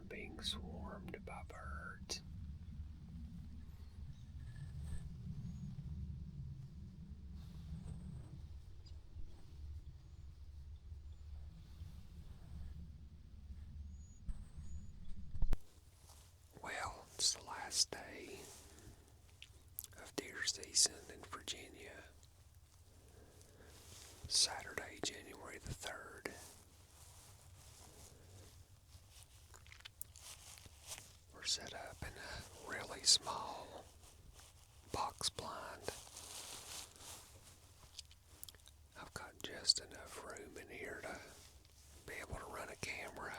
not being swarmed by birds. Well, it's the last day of deer season in Virginia. Saturday, January the 3rd. We're set up in a really small box blind. I've got just enough room in here to be able to run a camera,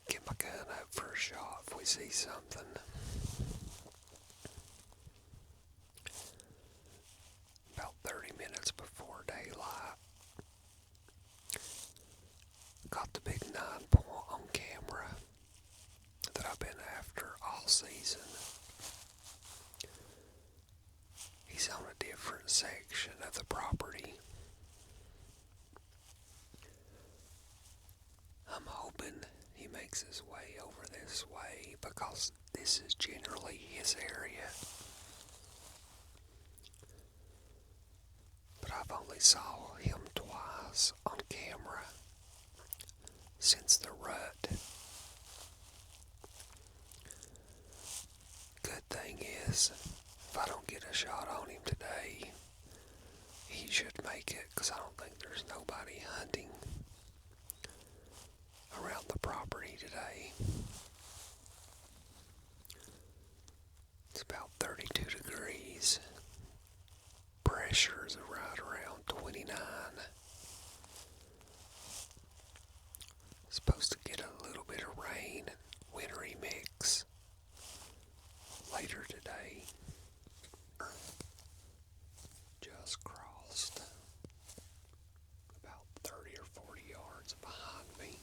get my gun up for a shot if we see something. About 30 minutes before daylight, got the big 9-point on camera that I've been after all season. He's on a different section of the property. I'm hoping he makes his way over this way because this is generally his area. But I've only saw him twice on camera since the rut. Good thing is, if I don't get a shot on him today, he should make it because I don't think there's nobody hunting around the property today. It's about 32 degrees. Pressure's right around 29. Supposed to get a little bit of rain and wintry mix later today. Just crossed about 30 or 40 yards behind me.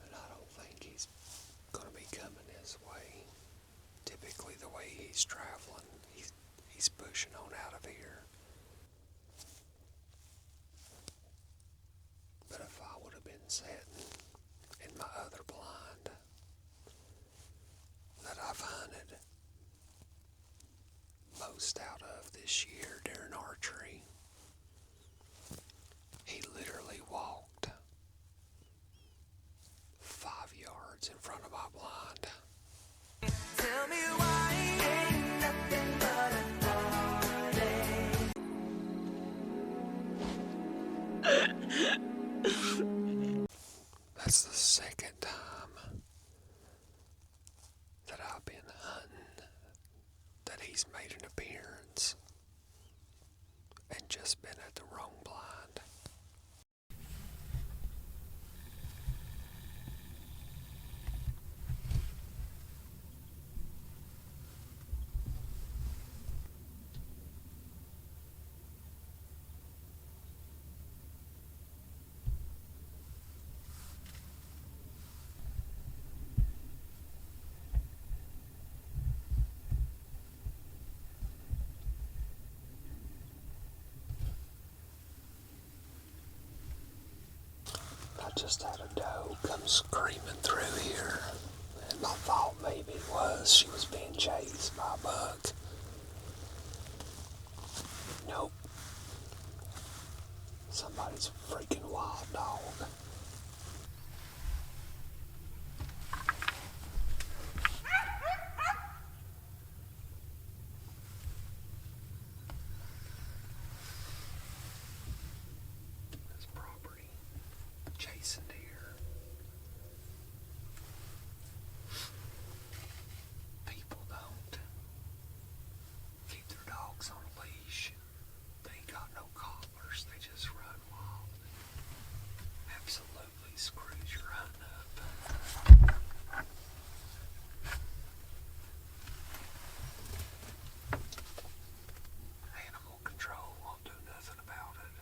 And I don't think he's going to be coming this way. Typically the way he's traveling, he's pushing on out of here. But if I would have been sitting in my other blind that I've hunted most out of this year during archery, he literally walked 5 yards in front of my blind. Tell me why ain't nothing but a party. That's the second time that I've been hunting that he's made an appearance and just been at the wrong blind. I just had a doe come screaming through here, and my thought maybe was she was being chased by a buck. Nope. Somebody's freaking wild dog. Chasing deer. People don't keep their dogs on a leash. They ain't got no collars. They just run wild. Absolutely screws your hunting up. Animal control won't do nothing about it.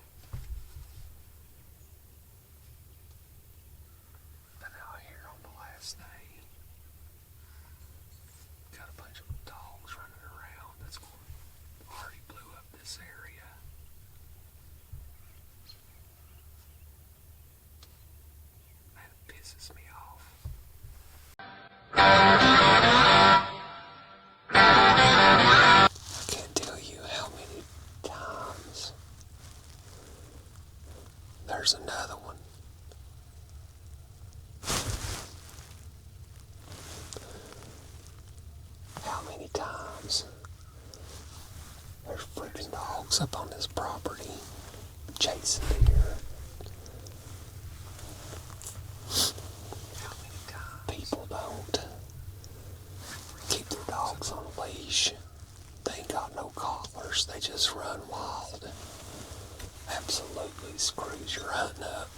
Day. Got a bunch of dogs running around. That's what already blew up this area. there's another one. How many times there's freaking dogs up on this property chasing deer? How many times people don't keep their dogs on a leash? They ain't got no collars, they just run wild. Absolutely screws your hunting up.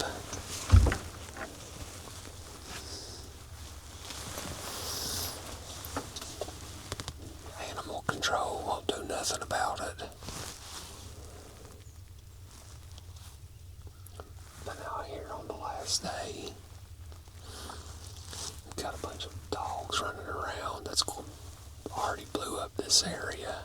Animal control won't do nothing about it. But now here on the last day, we've got a bunch of dogs running around that's already blew up this area.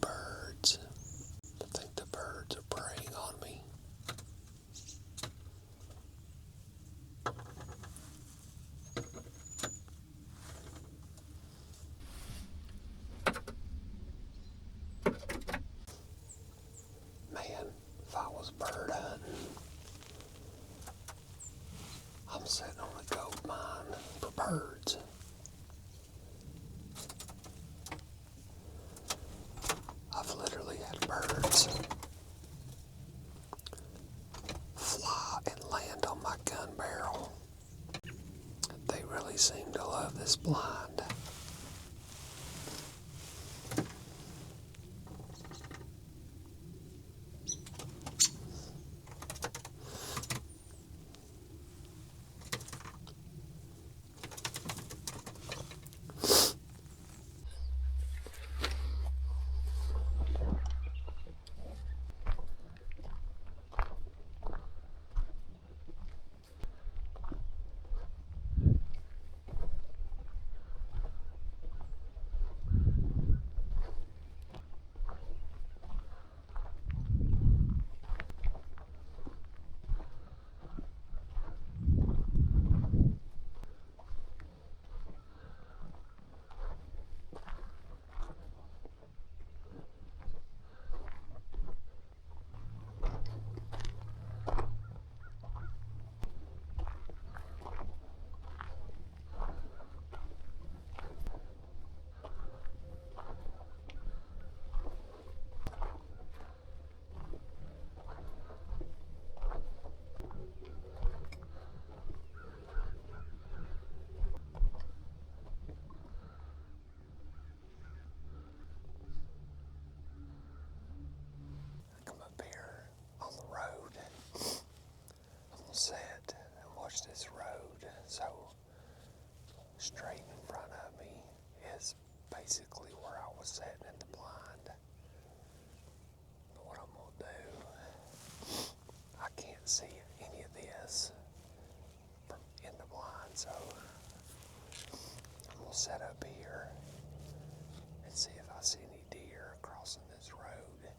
Birds. I think the birds are preying on me. Man, if I was bird hunting, I'm sitting on a gold mine for birds. I've literally had birds fly and land on my gun barrel. They really seem to love this blind. Come up here on the road. I'm gonna sit and watch this road. So straight in front of me is basically where I was sitting in the blind. But what I'm gonna do, I can't see any of this from in the blind, so I'm gonna set up here and see if I see any deer crossing this road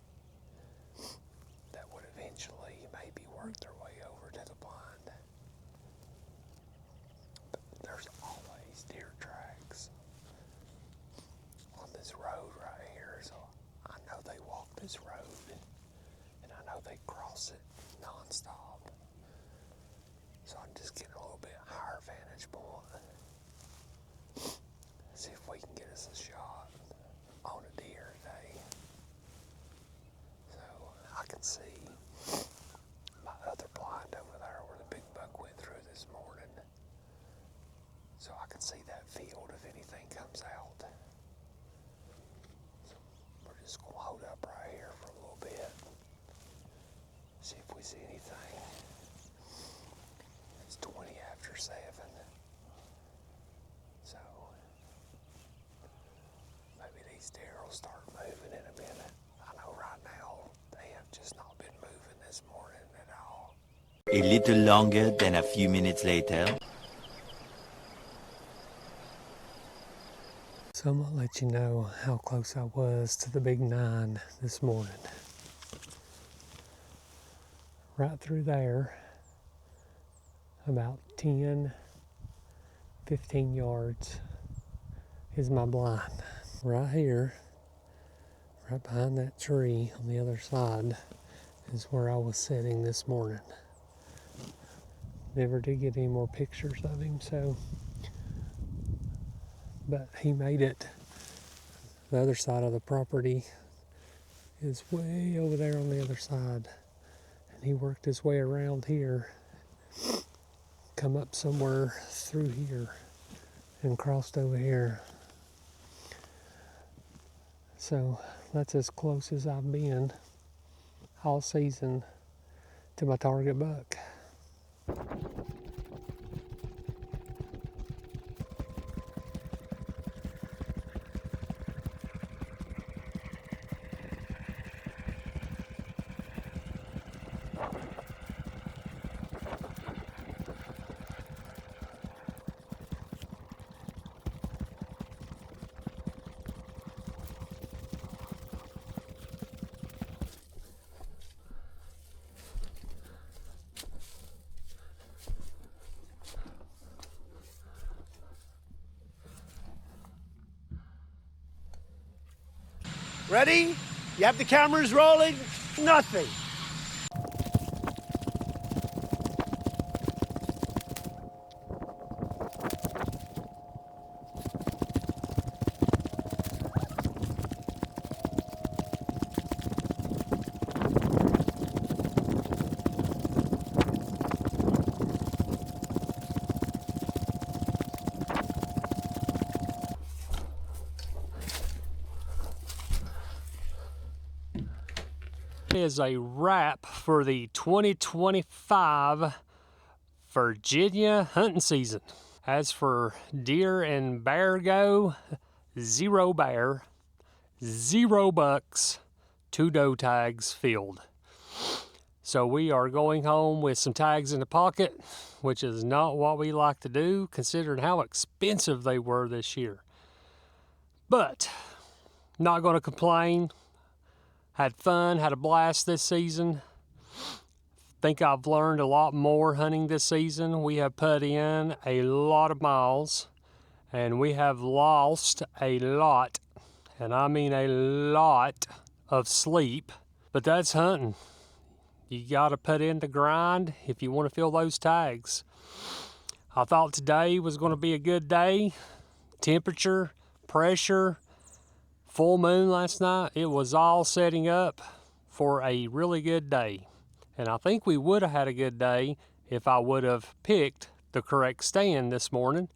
that would eventually maybe work their way over to the blind. But there's always deer tracks on this road right here, so I know they walk this road and I know they cross it non-stop. So I'm just getting a little bit higher vantage point. See if we can get us a shot on a deer today. So I can see my other blind over there where the big buck went through this morning. So I can see that field if anything comes out. So we're just going to hold up right here for a little bit. See if we see anything. It's 20 after 7. So maybe these deer will start moving in a minute. I know right now they have just not been moving this morning at all. A little longer than a few minutes later. So I'm gonna let you know how close I was to the big 9 this morning. Right through there, about 10, 15 yards is my blind. Right here, right behind that tree on the other side is where I was sitting this morning. Never did get any more pictures of him, but he made it. The other side of the property is way over there on the other side. And he worked his way around here, come up somewhere through here, and crossed over here. So that's as close as I've been all season to my target buck. Ready? You have the cameras rolling? Nothing. Is a wrap for the 2025 Virginia hunting season. As for deer and bear go, 0 bear, 0 bucks, 2 doe tags filled. So we are going home with some tags in the pocket, which is not what we like to do considering how expensive they were this year. But not going to complain. Had fun, had a blast this season. Think I've learned a lot more hunting this season. We have put in a lot of miles and we have lost a lot, and I mean a lot, of sleep. But that's hunting. You gotta put in the grind if you want to fill those tags. I thought today was going to be a good day. Temperature, pressure, full moon last night, it was all setting up for a really good day. And I think we would have had a good day if I would have picked the correct stand this morning,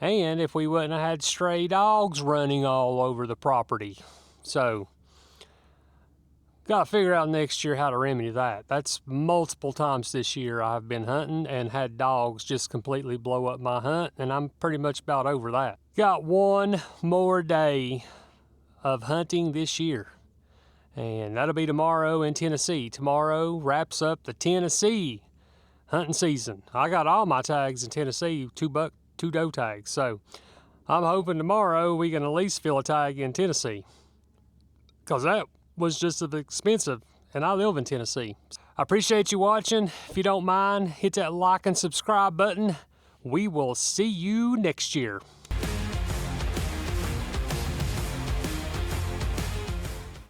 and if we wouldn't have had stray dogs running all over the property. So, got to figure out next year how to remedy that. That's multiple times this year I've been hunting and had dogs just completely blow up my hunt, and I'm pretty much about over that. Got one more day of hunting this year, and that'll be tomorrow in Tennessee. Tomorrow wraps up the Tennessee hunting season. I got all my tags in Tennessee, 2 doe tags, so I'm hoping tomorrow we can at least fill a tag in Tennessee, because that was just as expensive, and I live in Tennessee. I appreciate you watching. If you don't mind, hit that like and subscribe button. We will see you next year.